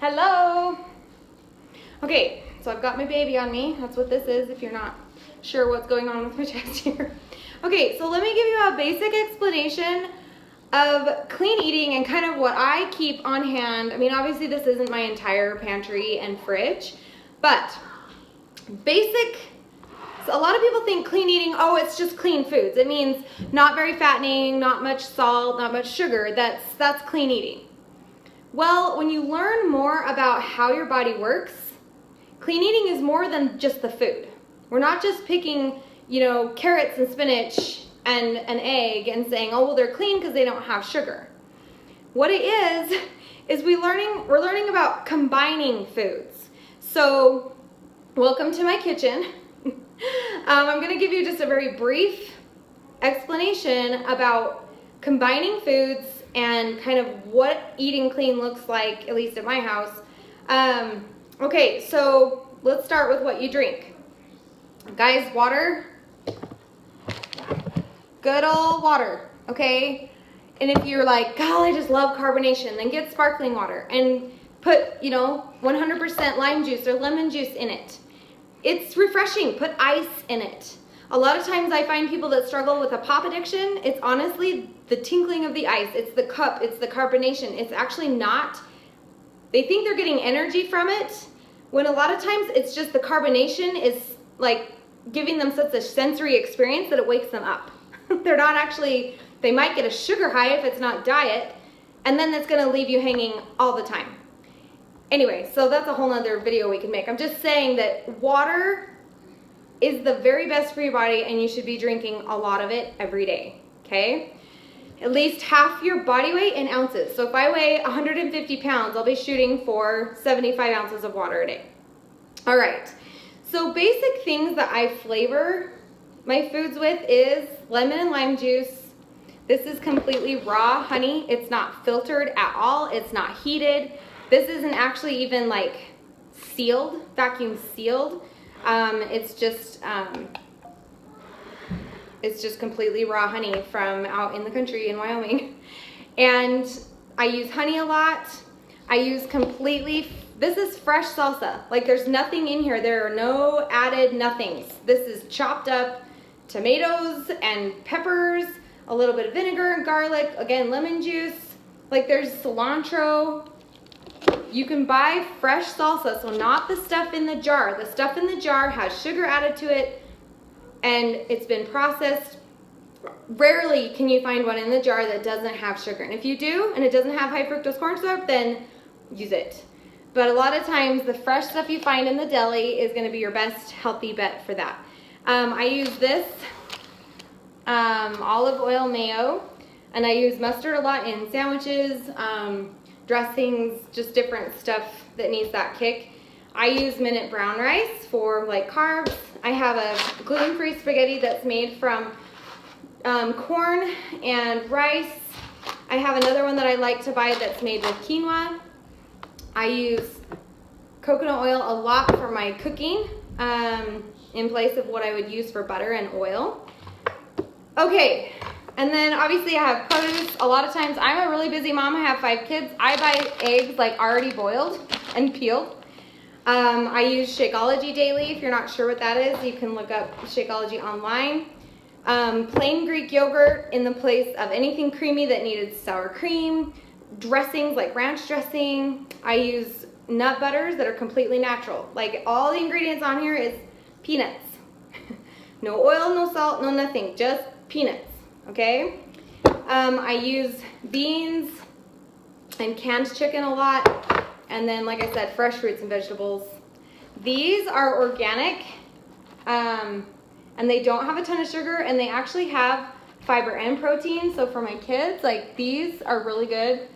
Hello. Okay, so I've got my baby on me. That's what this is if you're not sure what's going on with my chest here. Okay, so let me give you a basic explanation of clean eating and kind of what I keep on hand. I mean, obviously this isn't my entire pantry and fridge, but basic. So a lot of people think clean eating, oh, it's just clean foods. It means not very fattening, not much salt, not much sugar. That's clean eating. Well, when you learn more about how your body works, clean eating is more than just the food. We're not just picking, carrots and spinach and an egg and saying, oh, well, they're clean because they don't have sugar. What it is we're learning about combining foods. So, welcome to my kitchen. I'm going to give you just a very brief explanation about combining foods and kind of what eating clean looks like, at least at my house. Okay, so let's start with what you drink. Guys, water. Good old water, okay? And if you're like, God, I just love carbonation, then get sparkling water and put, 100% lime juice or lemon juice in it. It's refreshing. Put ice in it. A lot of times I find people that struggle with a pop addiction, it's honestly the tinkling of the ice. It's the cup. It's the carbonation. It's actually not. They think they're getting energy from it, when a lot of times it's just the carbonation is like giving them such a sensory experience that it wakes them up. They're not actually, they might get a sugar high if it's not diet, and then that's going to leave you hanging all the time. Anyway, so that's a whole nother video we can make. I'm just saying that water is the very best for your body, and you should be drinking a lot of it every day, okay? At least half your body weight in ounces. So if I weigh 150 pounds, I'll be shooting for 75 ounces of water a day. All right, so basic things that I flavor my foods with is lemon and lime juice. This is completely raw honey. It's not filtered at all. It's not heated. This isn't actually even like sealed, vacuum sealed. It's just completely raw honey from out in the country in Wyoming. And I use honey a lot. I use this is fresh salsa. Like there's nothing in here. There are no added nothings. This is chopped up tomatoes and peppers, a little bit of vinegar and garlic, again, lemon juice. Like there's cilantro. You can buy fresh salsa, so not the stuff in the jar. The stuff in the jar has sugar added to it, and it's been processed. Rarely can you find one in the jar that doesn't have sugar. And if you do, and it doesn't have high fructose corn syrup, then use it. But a lot of times, the fresh stuff you find in the deli is going to be your best healthy bet for that. I use this olive oil mayo, and I use mustard a lot in sandwiches, dressings, just different stuff that needs that kick. I use minute brown rice for like carbs. I have a gluten-free spaghetti that's made from corn and rice. I have another one that I like to buy that's made with quinoa. I use coconut oil a lot for my cooking in place of what I would use for butter and oil. Okay. And then obviously I have produce. A lot of times I'm a really busy mom. I have 5 kids. I buy eggs like already boiled and peeled. I use Shakeology daily. If you're not sure what that is, you can look up Shakeology online. Plain Greek yogurt in the place of anything creamy that needed sour cream. Dressings like ranch dressing. I use nut butters that are completely natural. Like all the ingredients on here is peanuts. No oil, no salt, no nothing. Just peanuts. Okay, I use beans and canned chicken a lot, and then like I said, fresh fruits and vegetables. These are organic, and they don't have a ton of sugar, and they actually have fiber and protein. So for my kids, like these are really good,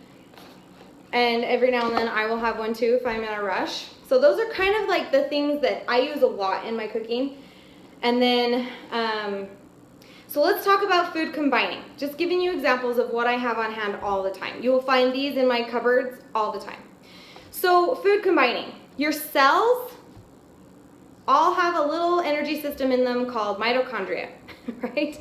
and every now and then I will have one too if I'm in a rush. So those are kind of like the things that I use a lot in my cooking. And then so let's talk about food combining. Just giving you examples of what I have on hand all the time. You will find these in my cupboards all the time. So food combining. Your cells all have a little energy system in them called mitochondria, right?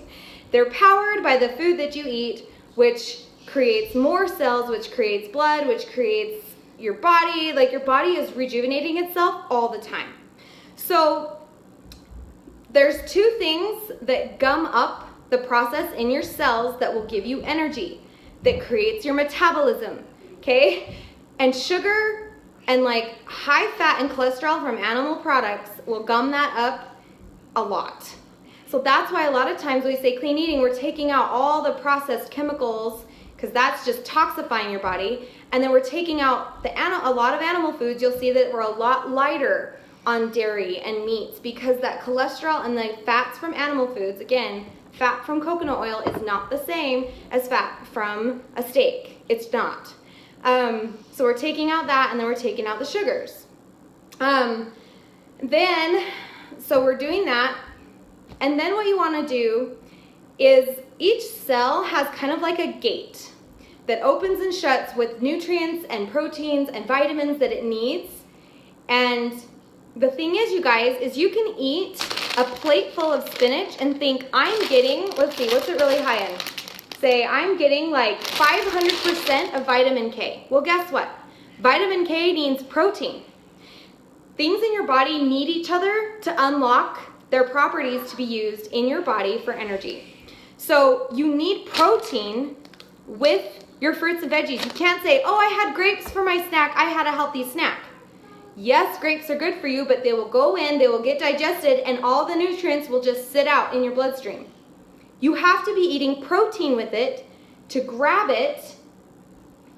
They're powered by the food that you eat, which creates more cells, which creates blood, which creates your body, like your body is rejuvenating itself all the time. So there's two things that gum up the process in your cells that will give you energy, that creates your metabolism, okay? And sugar and like high fat and cholesterol from animal products will gum that up a lot. So that's why a lot of times when we say clean eating, we're taking out all the processed chemicals, because that's just toxifying your body. And then we're taking out a lot of animal foods. You'll see that we're a lot lighter on dairy and meats, because that cholesterol and the fats from animal foods, again, fat from coconut oil is not the same as fat from a steak. It's not. So we're taking out that, and then we're taking out the sugars. So we're doing that. And then what you want to do is each cell has kind of like a gate that opens and shuts with nutrients and proteins and vitamins that it needs. And the thing is, you guys, is you can eat a plate full of spinach and think, I'm getting, let's see, what's it really high in? Say, I'm getting like 500% of vitamin K. Well, guess what? Vitamin K needs protein. Things in your body need each other to unlock their properties to be used in your body for energy. So you need protein with your fruits and veggies. You can't say, oh, I had grapes for my snack, I had a healthy snack. Yes, grapes are good for you, but they will go in, they will get digested, and all the nutrients will just sit out in your bloodstream. You have to be eating protein with it to grab it,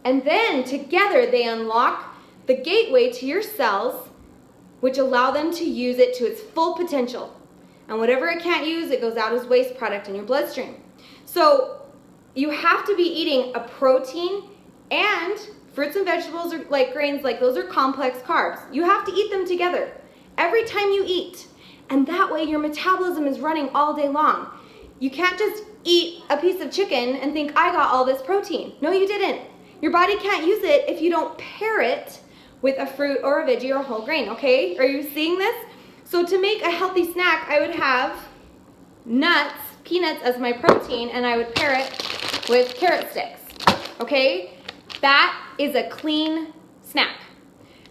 and then together they unlock the gateway to your cells, which allow them to use it to its full potential. And whatever it can't use, it goes out as waste product in your bloodstream. So you have to be eating a protein, and fruits and vegetables are like grains, like those are complex carbs. You have to eat them together every time you eat. And that way your metabolism is running all day long. You can't just eat a piece of chicken and think, I got all this protein. No, you didn't. Your body can't use it if you don't pair it with a fruit or a veggie or a whole grain, okay? Are you seeing this? So to make a healthy snack, I would have nuts, peanuts as my protein, and I would pair it with carrot sticks, okay? That is a clean snack.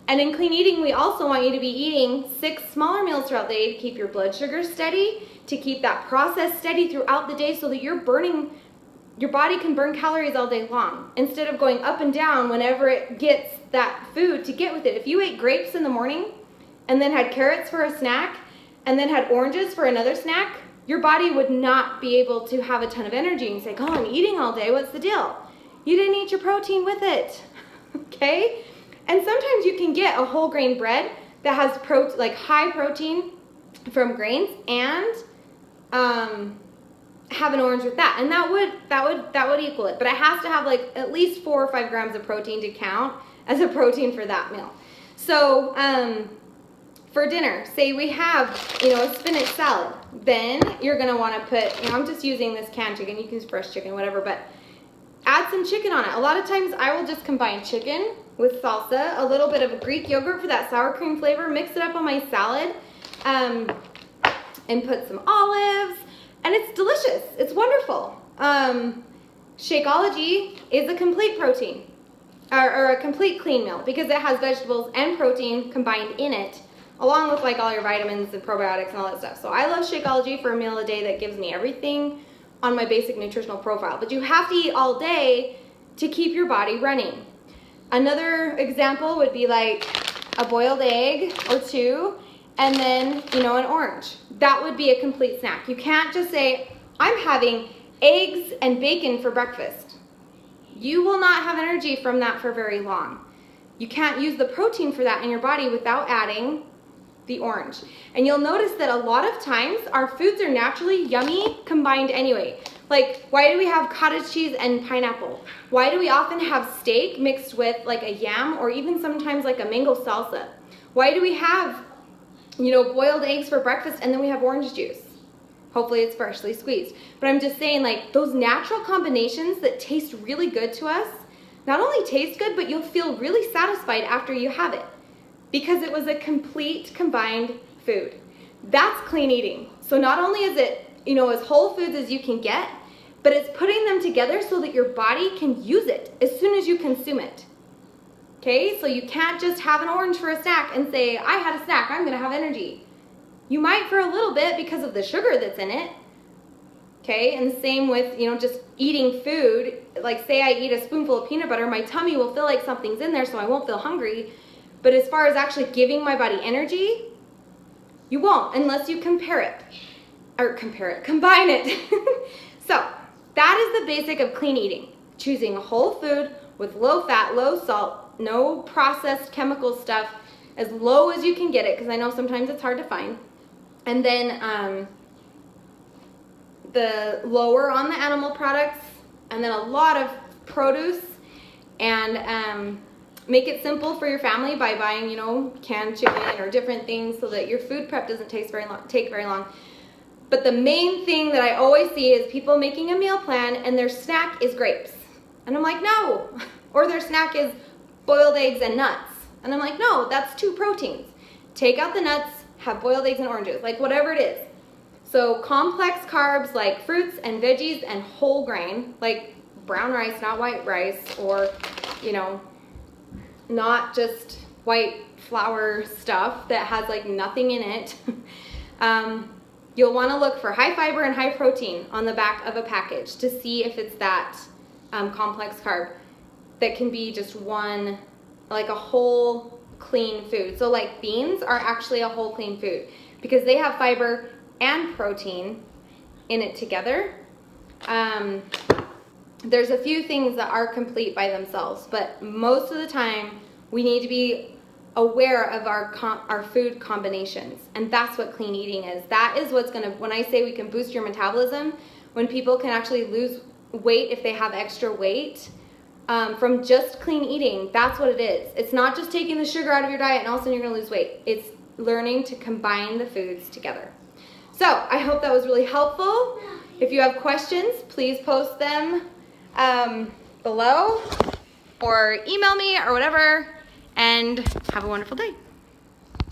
And in clean eating, we also want you to be eating 6 smaller meals throughout the day to keep your blood sugar steady, to keep that process steady throughout the day so that your body can burn calories all day long, instead of going up and down whenever it gets that food to get with it. If you ate grapes in the morning and then had carrots for a snack and then had oranges for another snack, your body would not be able to have a ton of energy and say, oh, I'm eating all day, what's the deal? You didn't eat your protein with it, okay? And sometimes you can get a whole grain bread that has like high protein from grains, and have an orange with that, and that would equal it. But it has to have like at least 4 or 5 grams of protein to count as a protein for that meal. So for dinner, say we have a spinach salad, then you're gonna want to put, I'm just using this canned chicken, you can use fresh chicken, whatever, but add some chicken on it. A lot of times I will just combine chicken with salsa, a little bit of Greek yogurt for that sour cream flavor, mix it up on my salad, and put some olives, and it's delicious. It's wonderful. Shakeology is a complete protein, or a complete clean meal, because it has vegetables and protein combined in it, along with like all your vitamins and probiotics and all that stuff. So I love Shakeology for a meal a day that gives me everything on my basic nutritional profile. But you have to eat all day to keep your body running. Another example would be like a boiled egg or 2, and then, an orange. That would be a complete snack. You can't just say, I'm having eggs and bacon for breakfast. You will not have energy from that for very long. You can't use the protein for that in your body without adding the orange. And you'll notice that a lot of times our foods are naturally yummy combined anyway. Like, why do we have cottage cheese and pineapple? Why do we often have steak mixed with like a yam, or even sometimes like a mango salsa? Why do we have, boiled eggs for breakfast and then we have orange juice? Hopefully it's freshly squeezed. But I'm just saying, like, those natural combinations that taste really good to us, not only taste good, but you'll feel really satisfied after you have it, because it was a complete combined food. That's clean eating. So not only is it, as whole foods as you can get, but it's putting them together so that your body can use it as soon as you consume it. Okay, so you can't just have an orange for a snack and say, I had a snack, I'm gonna have energy. You might for a little bit because of the sugar that's in it. Okay, and the same with, just eating food. Like say I eat a spoonful of peanut butter, my tummy will feel like something's in there, so I won't feel hungry. But as far as actually giving my body energy, you won't unless you combine it. So that is the basic of clean eating. Choosing whole food with low fat, low salt, no processed chemical stuff, as low as you can get it, because I know sometimes it's hard to find. And then the lower on the animal products, and then a lot of produce, and make it simple for your family by buying, canned chicken or different things so that your food prep doesn't take very long. But the main thing that I always see is people making a meal plan and their snack is grapes. And I'm like, no. Or their snack is boiled eggs and nuts. And I'm like, no, that's 2 proteins. Take out the nuts, have boiled eggs and oranges, like whatever it is. So complex carbs like fruits and veggies and whole grain, like brown rice, not white rice, or, not just white flour stuff that has like nothing in it. You'll want to look for high fiber and high protein on the back of a package to see if it's that complex carb that can be just one, like a whole clean food. So like beans are actually a whole clean food because they have fiber and protein in it together. There's a few things that are complete by themselves, but most of the time we need to be aware of our food combinations, and that's what clean eating is. That is what's gonna, when I say we can boost your metabolism, when people can actually lose weight if they have extra weight from just clean eating, that's what it is. It's not just taking the sugar out of your diet and all of a sudden you're gonna lose weight. It's learning to combine the foods together. So I hope that was really helpful. If you have questions, please post them below or email me or whatever, and have a wonderful day.